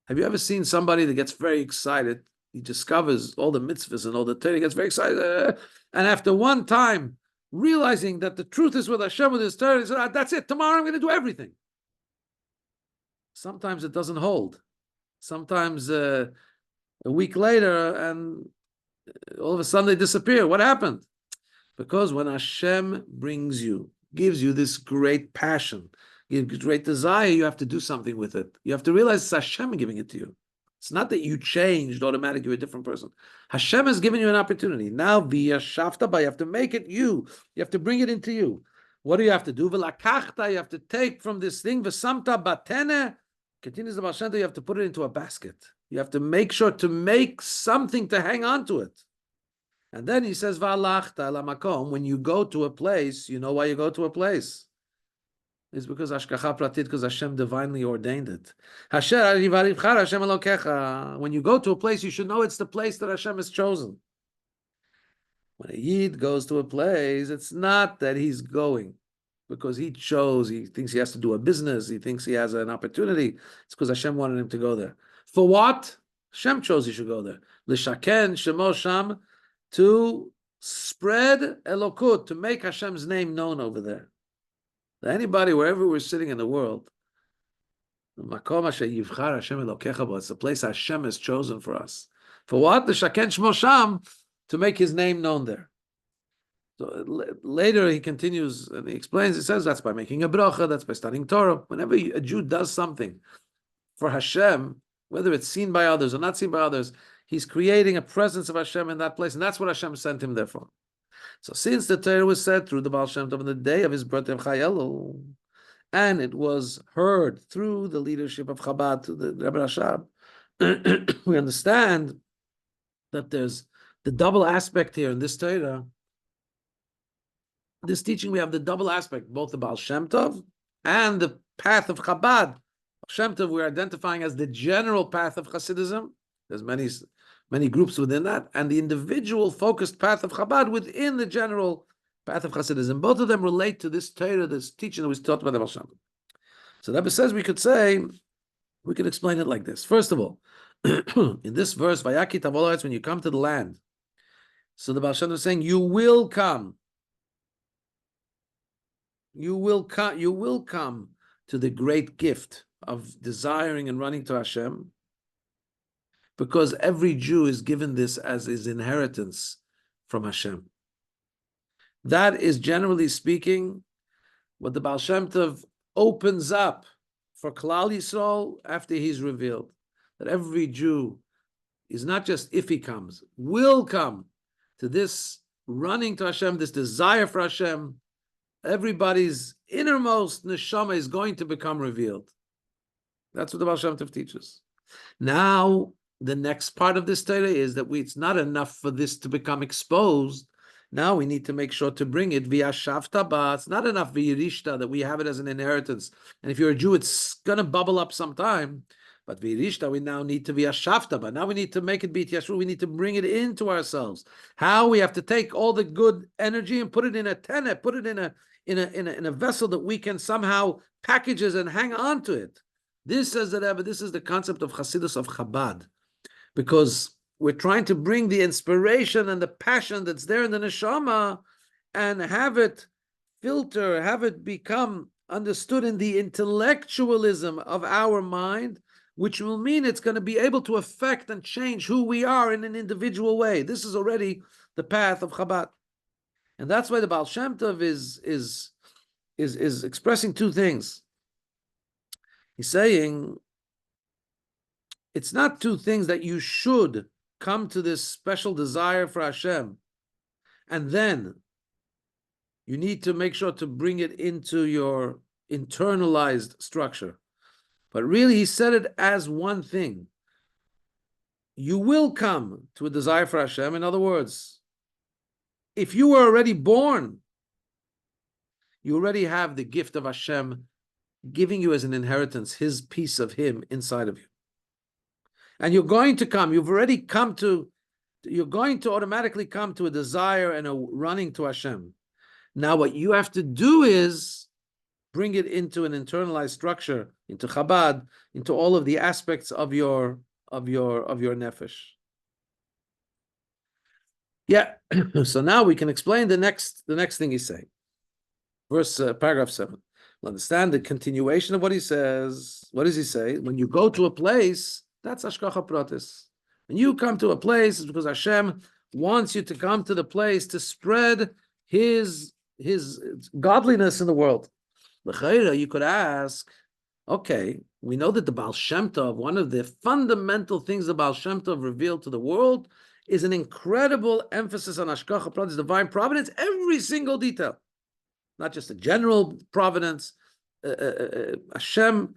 Have you ever seen somebody that gets very excited? He discovers all the mitzvahs and all the Torah, he gets very excited. And after one time, realizing that the truth is with Hashem, with His Torah, he says, that's it, tomorrow I'm going to do everything. Sometimes it doesn't hold. Sometimes a week later, and all of a sudden they disappear. What happened? Because when Hashem gives you this great passion, great desire, you have to do something with it. You have to realize it's Hashem giving it to you. It's not that you changed automatically, you're a different person. Hashem has given you an opportunity. Now, via shaftaba, you have to make it you. You have to bring it into you. What do you have to do? V'lakachta, you have to take from this thing, v'samta batene, continues the Baal Shem Tov, you have to put it into a basket. You have to make sure to make something to hang on to it. And then he says, V'alachta la makom, when you go to a place, you know why you go to a place. It's because Hashgacha Pratit, because Hashem divinely ordained it. Hashem Elokecha. When you go to a place, you should know it's the place that Hashem has chosen. When a Yid goes to a place, it's not that he's going because he chose, he thinks he has to do a business, he thinks he has an opportunity. It's because Hashem wanted him to go there. For what? Hashem chose he should go there. L'shaken shemo sham, to spread Elokut, to make Hashem's name known over there. Anybody, wherever we're sitting in the world, it's the place Hashem has chosen for us. For what? The Shaken Shmo Sham, to make His name known there. So later he continues and he explains, he says that's by making a bracha, that's by studying Torah. Whenever a Jew does something for Hashem, whether it's seen by others or not seen by others, he's creating a presence of Hashem in that place, and that's what Hashem sent him there for. So since the Torah was said through the Baal Shem Tov on the day of his birthday of Elul, and it was heard through the leadership of Chabad, to the Rebbe Rashab, we understand that there's the double aspect here in this Torah. This teaching, we have the double aspect, both the Baal Shem Tov and the path of Chabad. Shem Tov we're identifying as the general path of Hasidism. There's many groups within that, and the individual focused path of Chabad within the general path of Hasidism. Both of them relate to this Torah, this teaching that we taught by the Baal Shem Tov. So Rabbi says we could explain it like this. First of all, in this verse, Vayaki tavo el haaretz, when you come to the land, so the Baal Shem Tov is saying, you will come. You will come to the great gift of desiring and running to Hashem, because every Jew is given this as his inheritance from Hashem. That is, generally speaking, what the Baal Shem Tov opens up for Klal Yisrael after he's revealed. That every Jew is not just if he comes, will come to this running to Hashem, this desire for Hashem. Everybody's innermost neshama is going to become revealed. That's what the Baal Shem Tov teaches. Now, the next part of this Torah is that it's not enough for this to become exposed. Now we need to make sure to bring it via shavta. It's not enough via rishta that we have it as an inheritance. And if you're a Jew, it's going to bubble up sometime. But via rishta, we now need to via shavta. Now we need to make it bit yashru. We need to bring it into ourselves. How? We have to take all the good energy and put it in a tenet, put it in a vessel that we can somehow package it and hang on to it. This, says the Rebbe, this is the concept of Hasidus of Chabad, because we're trying to bring the inspiration and the passion that's there in the neshama and have it filter, have it become understood in the intellectualism of our mind, which will mean it's going to be able to affect and change who we are in an individual way. This is already the path of Chabad. And that's why the Baal Shem Tov is expressing two things. He's saying it's not two things that you should come to this special desire for Hashem, and then you need to make sure to bring it into your internalized structure. But really, he said it as one thing. You will come to a desire for Hashem. In other words, if you were already born, you already have the gift of Hashem giving you as an inheritance his piece of him inside of you. And you're going to come, you're going to automatically come to a desire and a running to Hashem. Now what you have to do is bring it into an internalized structure, into Chabad, into all of the aspects of your nefesh. Yeah, so now we can explain the next thing he's saying. Paragraph 7. We'll understand the continuation of what he says. What does he say? When you go to a place, that's Hashgacha Pratis. When you come to a place, it's because Hashem wants you to come to the place to spread his godliness in the world. L'chayra, you could ask, okay, we know that the Baal Shem Tov, one of the fundamental things the Baal Shem Tov revealed to the world is an incredible emphasis on Hashgacha Pratis, divine providence, every single detail. Not just a general providence. Hashem,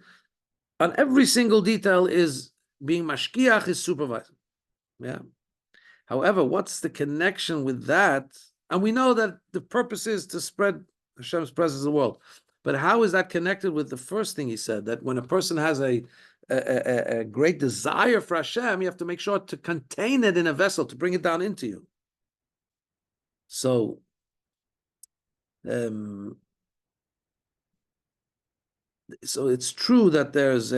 on every single detail, is being mashkiach, is supervising. Yeah. However, what's the connection with that? And we know that the purpose is to spread Hashem's presence in the world. But how is that connected with the first thing he said? That when a person has a great desire for Hashem, you have to make sure to contain it in a vessel, to bring it down into you. So, so it's true that there's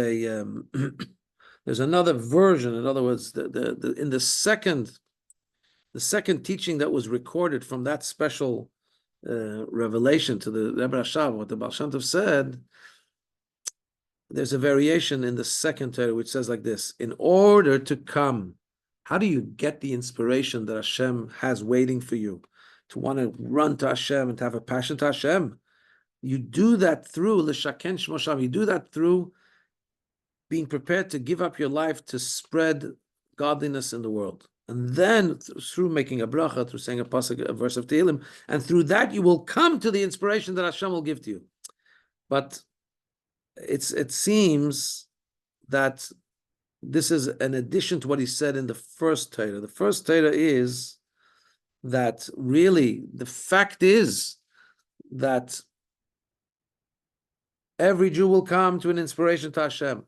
there's another version. In other words, in the second teaching that was recorded from that special revelation to the Rebbe Rashav, what the Baal Shem Tov said, there's a variation in the second Torah which says like this: in order to come, how do you get the inspiration that Hashem has waiting for you, to want to run to Hashem and to have a passion to Hashem? You do that through l'shaken shmo Hashem. You do that through being prepared to give up your life to spread godliness in the world. And then through making a bracha, through saying a pasuk, a verse of Tehillim, and through that you will come to the inspiration that Hashem will give to you. But it seems that this is an addition to what he said in the first Torah. The first Torah is that really the fact is that every Jew will come to an inspiration to Hashem.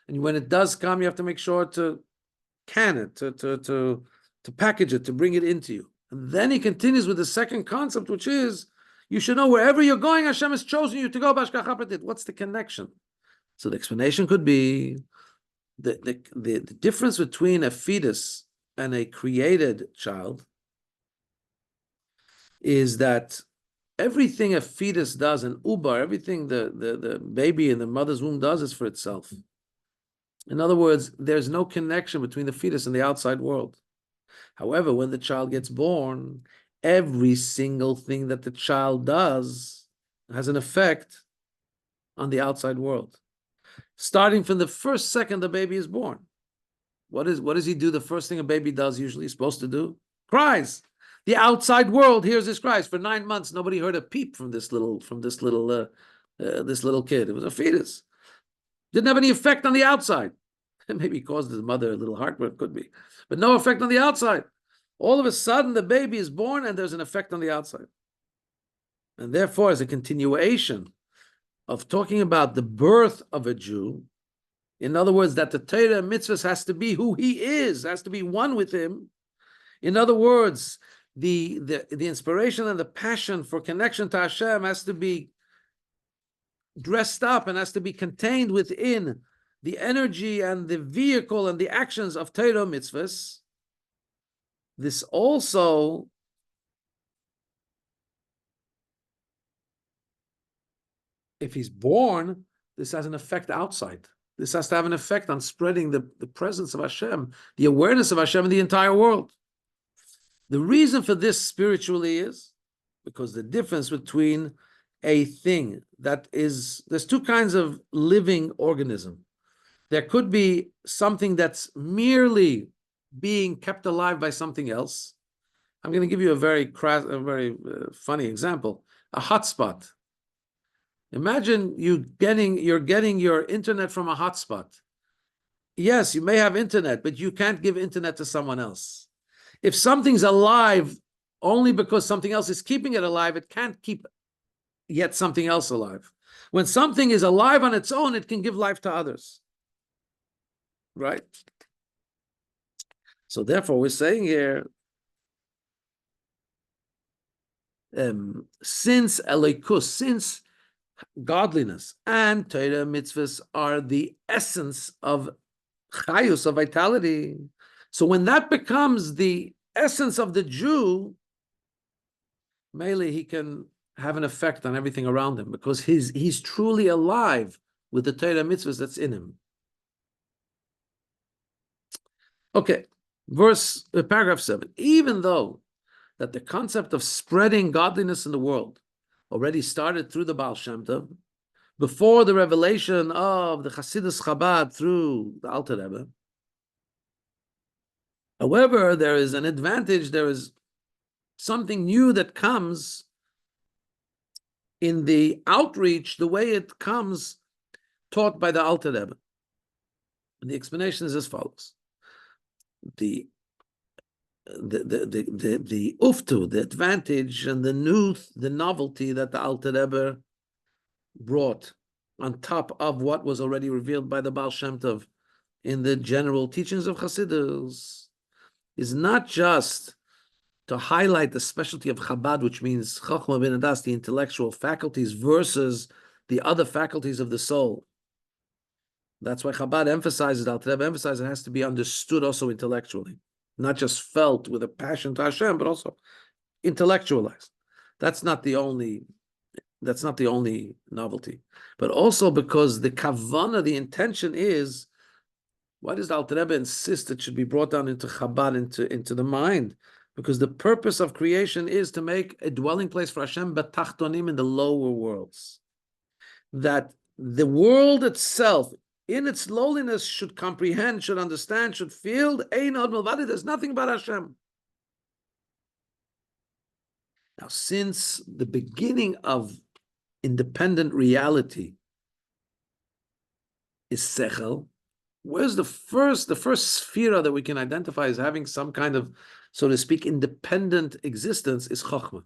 And when it does come, you have to make sure to can it, to package it, to bring it into you. And then he continues with the second concept, which is, you should know wherever you're going, Hashem has chosen you to go. What's the connection? So the explanation could be the difference between a fetus and a created child is that everything a fetus does, an ubar, everything the baby in the mother's womb does is for itself. In other words, there's no connection between the fetus and the outside world. However, when the child gets born, every single thing that the child does has an effect on the outside world. Starting from the first second the baby is born. What does he do? The first thing a baby does usually is supposed to do? Cries. The outside world hears his cries. For 9 months, nobody heard a peep from this little kid. It was a fetus. Didn't have any effect on the outside. Maybe caused his mother a little heartburn, could be. But no effect on the outside. All of a sudden, the baby is born and there's an effect on the outside. And therefore, as a continuation of talking about the birth of a Jew, in other words, that the Torah mitzvahs has to be who he is, has to be one with him. In other words, the inspiration and the passion for connection to Hashem has to be dressed up and has to be contained within the energy and the vehicle and the actions of Torah mitzvahs, this also if he's born, this has an effect outside. This has to have an effect on spreading the presence of Hashem, the awareness of Hashem in the entire world. The reason for this spiritually is because the difference between a thing that is, there's two kinds of living organism. There could be something that's merely being kept alive by something else. I'm going to give you a very funny example. A hotspot. Imagine you're getting your internet from a hotspot. Yes, you may have internet, but you can't give internet to someone else. If something's alive only because something else is keeping it alive, it can't keep yet something else alive. When something is alive on its own, it can give life to others. Right? So therefore, we're saying here, since Elikus, since godliness and Torah mitzvahs are the essence of chayus, of vitality. So when that becomes the essence of the Jew, mainly he can have an effect on everything around him because he's truly alive with the Torah mitzvahs that's in him. Okay, paragraph 7. Even though that the concept of spreading godliness in the world already started through the Baal Shem Tov, before the revelation of the Hasidus Chabad through the Alter Rebbe. However, there is an advantage, there is something new that comes in the outreach, the way it comes taught by the Alter Rebbe. And the explanation is as follows. The uftu, the advantage and the novelty that the Alter Rebbe brought on top of what was already revealed by the Baal Shem Tov in the general teachings of Chassidus is not just to highlight the specialty of Chabad, which means Chochmah bin Adas, the intellectual faculties versus the other faculties of the soul. That's why Chabad emphasizes, Alter Rebbe emphasizes, it has to be understood also intellectually, not just felt with a passion to Hashem, but also intellectualized. That's not the only novelty, but also because the kavanah, the intention is, why does the Alter Rebbe insist it should be brought down into Chabad, into the mind? Because the purpose of creation is to make a dwelling place for Hashem, but tachtonim, in the lower worlds. That the world itself, in its lowliness, should comprehend, should understand, should feel, Ein od milvadi, there's nothing but Hashem. Now, since the beginning of independent reality is sechel, where's the first sphera that we can identify as having some kind of, so to speak, independent existence is chokhmah.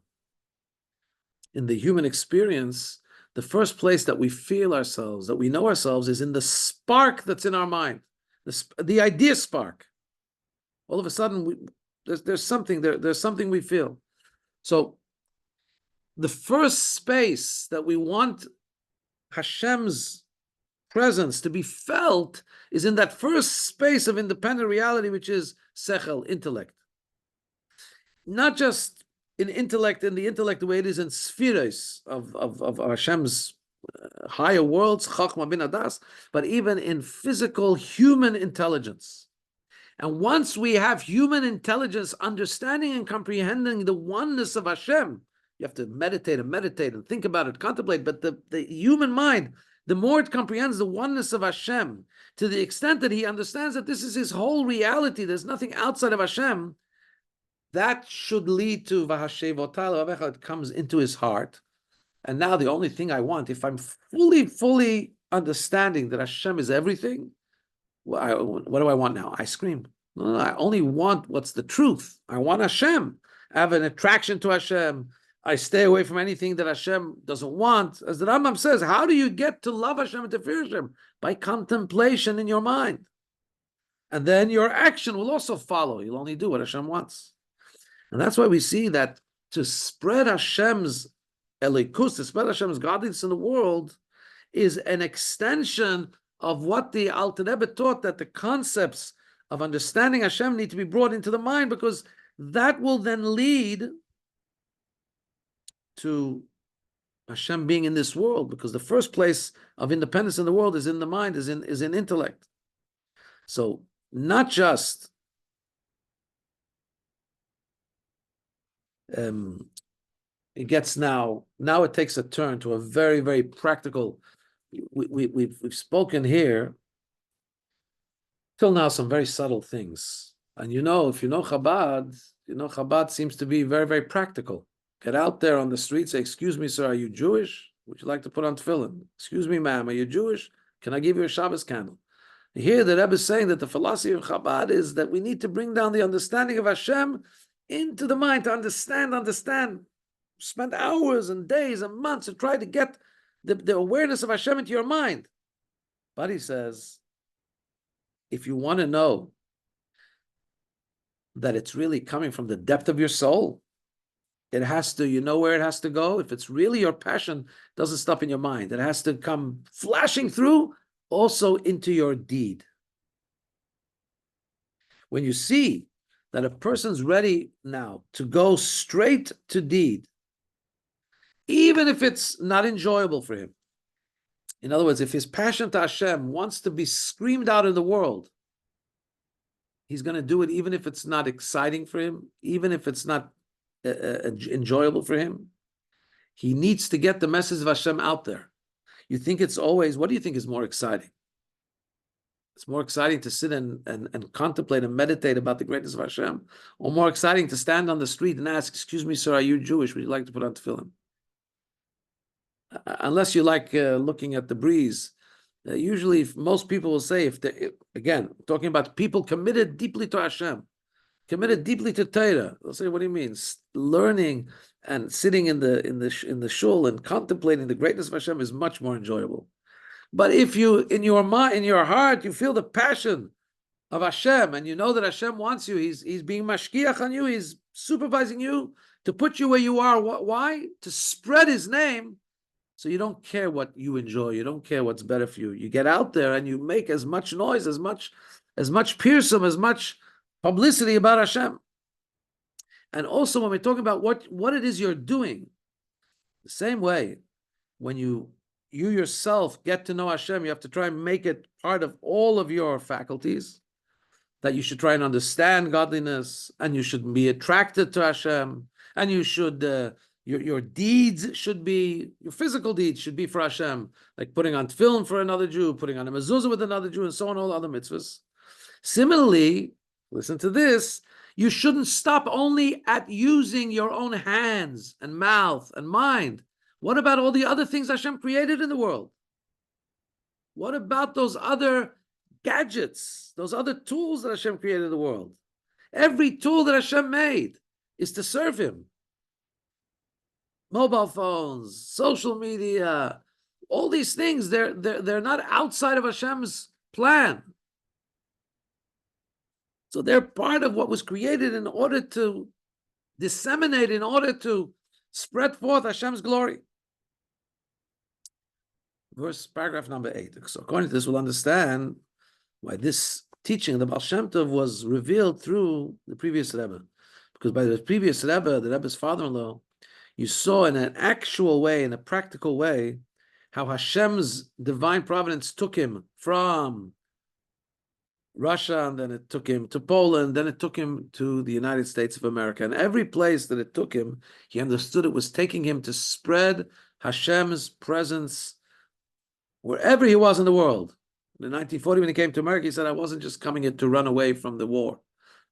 In the human experience, the first place that we feel ourselves, that we know ourselves, is in the spark that's in our mind, the idea spark. All of a sudden, there's something we feel. So the first space that we want Hashem's presence to be felt is in that first space of independent reality, which is sechel, intellect. Not just in intellect, in the intellect the way it is in spheres of Hashem's higher worlds, Chachma bin Adas, but even in physical human intelligence. And once we have human intelligence understanding and comprehending the oneness of Hashem, you have to meditate and think about it, contemplate, but the human mind, the more it comprehends the oneness of Hashem, to the extent that he understands that this is his whole reality, there's nothing outside of Hashem, that should lead to it comes into his heart. And now the only thing I want, if I'm fully understanding that Hashem is everything, what do I want now? Ice cream. No, I only want what's the truth. I want Hashem. I have an attraction to Hashem. I stay away from anything that Hashem doesn't want. As the Rambam says, how do you get to love Hashem and to fear Hashem? By contemplation in your mind. And then your action will also follow. You'll only do what Hashem wants. And that's why we see that to spread Hashem's elikus, to spread Hashem's godliness in the world, is an extension of what the Alter Rebbe taught, that the concepts of understanding Hashem need to be brought into the mind, because that will then lead to Hashem being in this world, because the first place of independence in the world is in the mind, is in intellect. So not just it gets now it takes a turn to a very, very practical. We've spoken here till now some very subtle things, and if you know Chabad seems to be very, very practical. Get out there on the street, say, "Excuse me, sir, are you Jewish? Would you like to put on tefillin? Excuse me, ma'am, are you Jewish? Can I give you a Shabbos candle?" Here the Rebbe is saying that the philosophy of Chabad is that we need to bring down the understanding of Hashem into the mind, to understand. Spend hours and days and months to try to get the awareness of Hashem into your mind. But he says, if you want to know that it's really coming from the depth of your soul, it has to, where it has to go. If it's really your passion, it doesn't stop in your mind. It has to come flashing through also into your deed. When you see that a person's ready now to go straight to deed, even if it's not enjoyable for him. In other words, if his passion to Hashem wants to be screamed out in the world, he's going to do it even if it's not exciting for him, even if it's not enjoyable for him. He needs to get the message of Hashem out there. You think it's always, what do you think is more exciting? It's more exciting to sit and contemplate and meditate about the greatness of Hashem, or more exciting to stand on the street and ask, "Excuse me, sir, are you Jewish? Would you like to put on tefillin?" Unless you like looking at the breeze. Usually, most people will say, again, talking about people committed deeply to Hashem, committed deeply to Torah, they'll say, "What do you mean? Learning and sitting in the shul and contemplating the greatness of Hashem is much more enjoyable." But if you, in your mind, in your heart, you feel the passion of Hashem, and you know that Hashem wants you, He's being mashkiach on you, He's supervising you to put you where you are. Why? To spread His name. So you don't care what you enjoy, you don't care what's better for you. You get out there and you make as much noise, as much pirsum, as much publicity about Hashem. And also when we're talking about what it is you're doing, the same way, when you yourself get to know Hashem, you have to try and make it part of all of your faculties, that you should try and understand godliness, and you should be attracted to Hashem, and you should your deeds should be, your physical deeds should be for Hashem, like putting on tefillin for another Jew, putting on a mezuzah with another Jew, and so on, all other mitzvahs. Similarly, listen to this, you shouldn't stop only at using your own hands and mouth and mind. What about all the other things Hashem created in the world? What about those other gadgets, those other tools that Hashem created in the world? Every tool that Hashem made is to serve Him. Mobile phones, social media, all these things, they're not outside of Hashem's plan. So they're part of what was created in order to disseminate, in order to spread forth Hashem's glory. Paragraph number 8. So according to this, we'll understand why this teaching of the Baal Shem Tov was revealed through the previous Rebbe. Because by the previous Rebbe, the Rebbe's father-in-law, you saw in an actual way, in a practical way, how Hashem's divine providence took him from Russia, and then it took him to Poland, then it took him to the United States of America. And every place that it took him, he understood it was taking him to spread Hashem's presence wherever he was in the world. In 1940, when he came to America, he said, "I wasn't just coming here to run away from the war.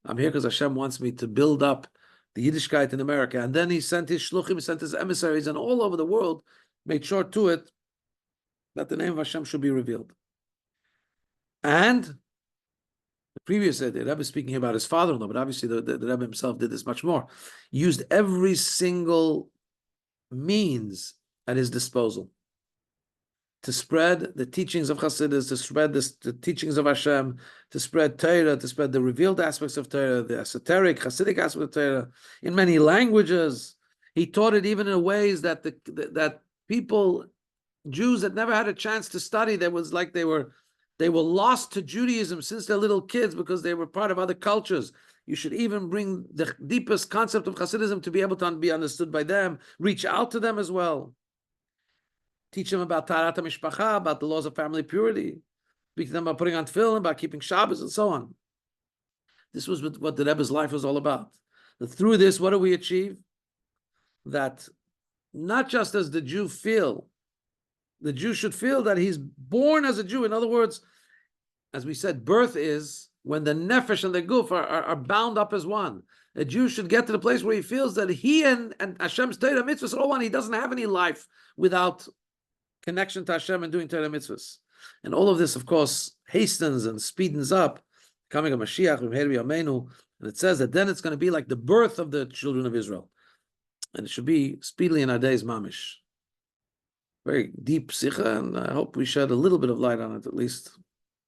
I'm here because Hashem wants me to build up the Yiddishkeit in America." And then he sent his shluchim, he sent his emissaries, and all over the world made sure to it that the name of Hashem should be revealed. And the previous the Rebbe speaking about his father-in-law, but obviously the Rebbe himself did this much more, used every single means at his disposal to spread the teachings of Chassidus, to spread the teachings of Hashem, to spread Torah, to spread the revealed aspects of Torah, the esoteric, Chassidic aspects of Torah, in many languages. He taught it even in ways that that people, Jews that never had a chance to study, that was like they were They were lost to Judaism since they're little kids because they were part of other cultures. You should even bring the deepest concept of Hasidism to be able to be understood by them. Reach out to them as well. Teach them about Taharat HaMishpacha, about the laws of family purity. Speak to them about putting on tefillin, about keeping Shabbos, and so on. This was what the Rebbe's life was all about. That through this, what do we achieve? That not just as the Jew should feel that he's born as a Jew. In other words, as we said, birth is when the nefesh and the guf are bound up as one. A Jew should get to the place where he feels that he and Hashem's Torah mitzvahs are all one. He doesn't have any life without connection to Hashem and doing Torah mitzvahs. And all of this, of course, hastens and speedens up coming of Mashiach, and it says that then it's going to be like the birth of the children of Israel. And it should be speedily in our days, mamish. Very deep sikha, and I hope we shed a little bit of light on it at least.